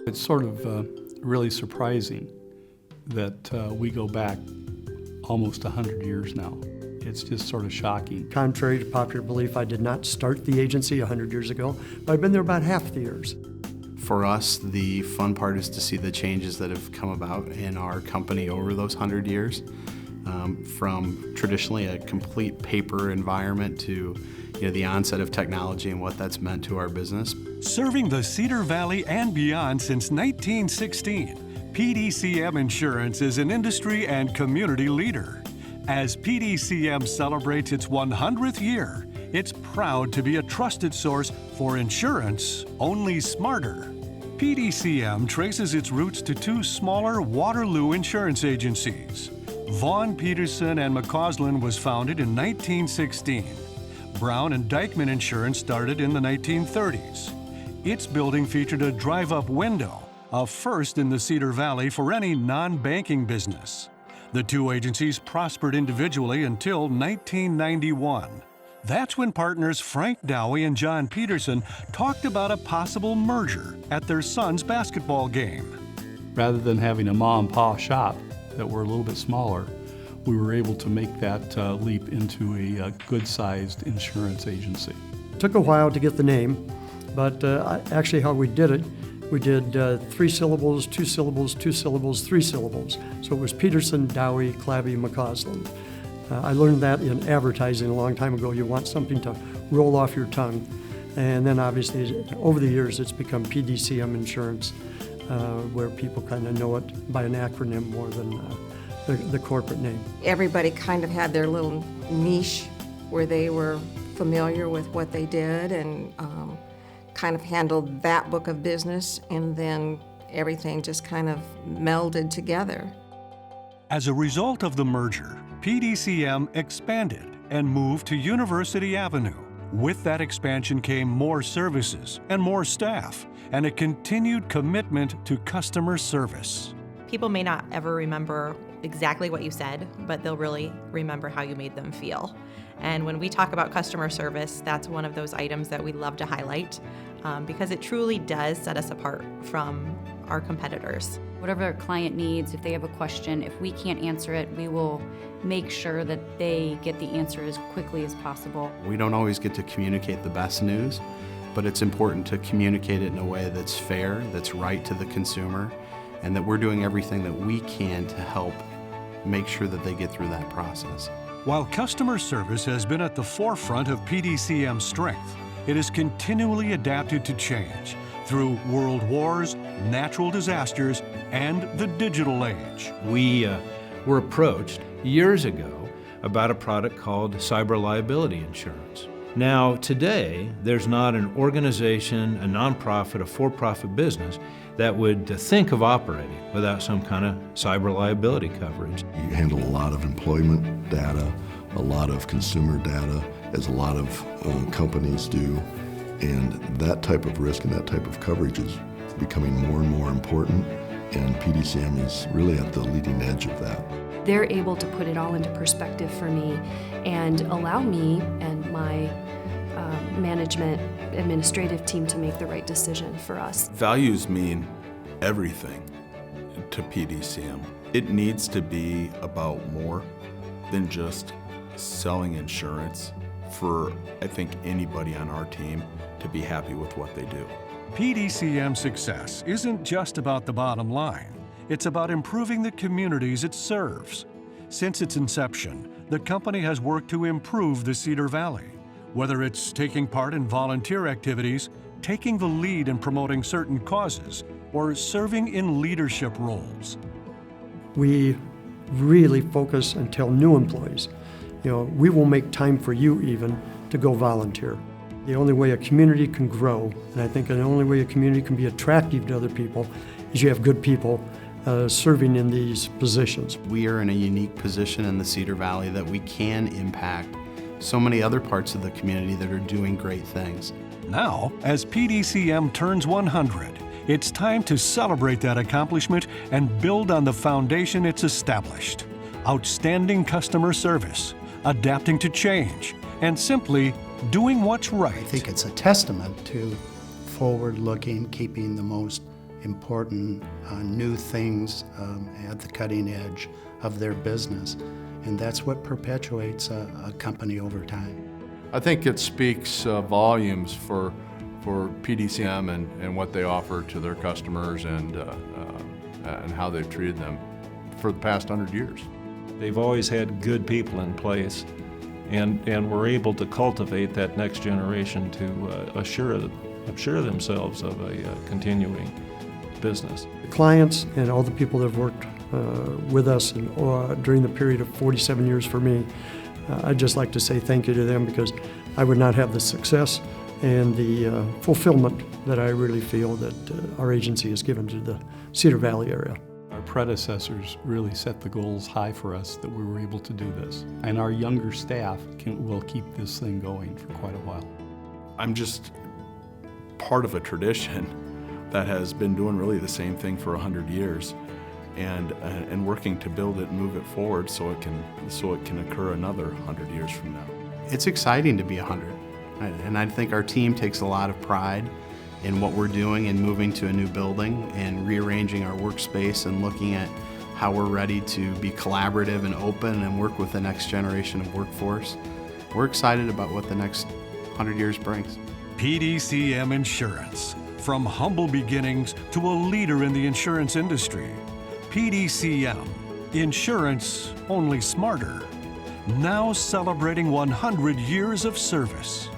It's sort of really surprising that we go back almost 100 years now. It's just sort of shocking. Contrary to popular belief, I did not start the agency 100 years ago, but I've been there about half the years. For us, the fun part is to see the changes that have come about in our company over those 100 years. From traditionally a complete paper environment to the onset of technology and what that's meant to our business. Serving the Cedar Valley and beyond since 1916, PDCM Insurance is an industry and community leader. As PDCM celebrates its 100th year, it's proud to be a trusted source for insurance only smarter. PDCM traces its roots to two smaller Waterloo insurance agencies. Vaughan, Peterson, and McCausland was founded in 1916. Brown and Dykeman Insurance started in the 1930s. Its building featured a drive-up window, a first in the Cedar Valley for any non-banking business. The two agencies prospered individually until 1991. That's when partners Frank Dowie and John Peterson talked about a possible merger at their son's basketball game. Rather than having a mom and pop shop that were a little bit smaller, we were able to make that leap into a good-sized insurance agency. It took a while to get the name, but actually how we did it, we did 3 syllables, 2 syllables, 2 syllables, 3 syllables. So it was Peterson, Dowie, Clabby, McCausland. I learned that in advertising a long time ago. You want something to roll off your tongue. And then obviously over the years it's become PDCM Insurance, where people kind of know it by an acronym more than the corporate name. Everybody kind of had their little niche where they were familiar with what they did and kind of handled that book of business, and then everything just kind of melded together. As a result of the merger, PDCM expanded and moved to University Avenue. With that expansion came more services and more staff, and a continued commitment to customer service. People may not ever remember exactly what you said, but they'll really remember how you made them feel. And when we talk about customer service, that's one of those items that we love to highlight because it truly does set us apart from our competitors. Whatever our client needs, if they have a question, if we can't answer it, we will make sure that they get the answer as quickly as possible. We don't always get to communicate the best news, but it's important to communicate it in a way that's fair, that's right to the consumer, and that we're doing everything that we can to help make sure that they get through that process. While customer service has been at the forefront of PDCM's strength, it has continually adapted to change through world wars, natural disasters, and the digital age. We were approached years ago about a product called cyber liability insurance. Now, today, there's not an organization, a nonprofit, a for-profit business that would think of operating without some kind of cyber liability coverage. You handle a lot of employment data, a lot of consumer data, as a lot of companies do, and that type of risk and that type of coverage is becoming more and more important, and PDCM is really at the leading edge of that. They're able to put it all into perspective for me and allow me and my management administrative team to make the right decision for us. Values mean everything to PDCM. It needs to be about more than just selling insurance for, I think, anybody on our team to be happy with what they do. PDCM success isn't just about the bottom line. It's about improving the communities it serves. Since its inception, the company has worked to improve the Cedar Valley, whether it's taking part in volunteer activities, taking the lead in promoting certain causes, or serving in leadership roles. We really focus and tell new employees, we will make time for you even to go volunteer. The only way a community can grow, and I think the only way a community can be attractive to other people, is you have good people serving in these positions. We are in a unique position in the Cedar Valley that we can impact so many other parts of the community that are doing great things. Now, as PDCM turns 100, it's time to celebrate that accomplishment and build on the foundation it's established. Outstanding customer service, adapting to change, and simply doing what's right. I think it's a testament to forward-looking, keeping the most important new things at the cutting edge of their business. And that's what perpetuates a company over time. I think it speaks volumes for PDCM and what they offer to their customers and how they've treated them for the past 100 years. They've always had good people in place, and we're able to cultivate that next generation to assure themselves of a continuing business. The clients and all the people that have worked with us during the period of 47 years for me, I'd just like to say thank you to them, because I would not have the success and the fulfillment that I really feel that our agency has given to the Cedar Valley area. Our predecessors really set the goals high for us that we were able to do this. And our younger staff will keep this thing going for quite a while. I'm just part of a tradition that has been doing really the same thing for 100 years and working to build it and move it forward so it can occur another 100 years from now. It's exciting to be 100, and I think our team takes a lot of pride in what we're doing and moving to a new building and rearranging our workspace and looking at how we're ready to be collaborative and open and work with the next generation of workforce. We're excited about what the next 100 years brings. PDCM Insurance. From humble beginnings to a leader in the insurance industry. PDCM. Insurance only smarter. Now celebrating 100 years of service.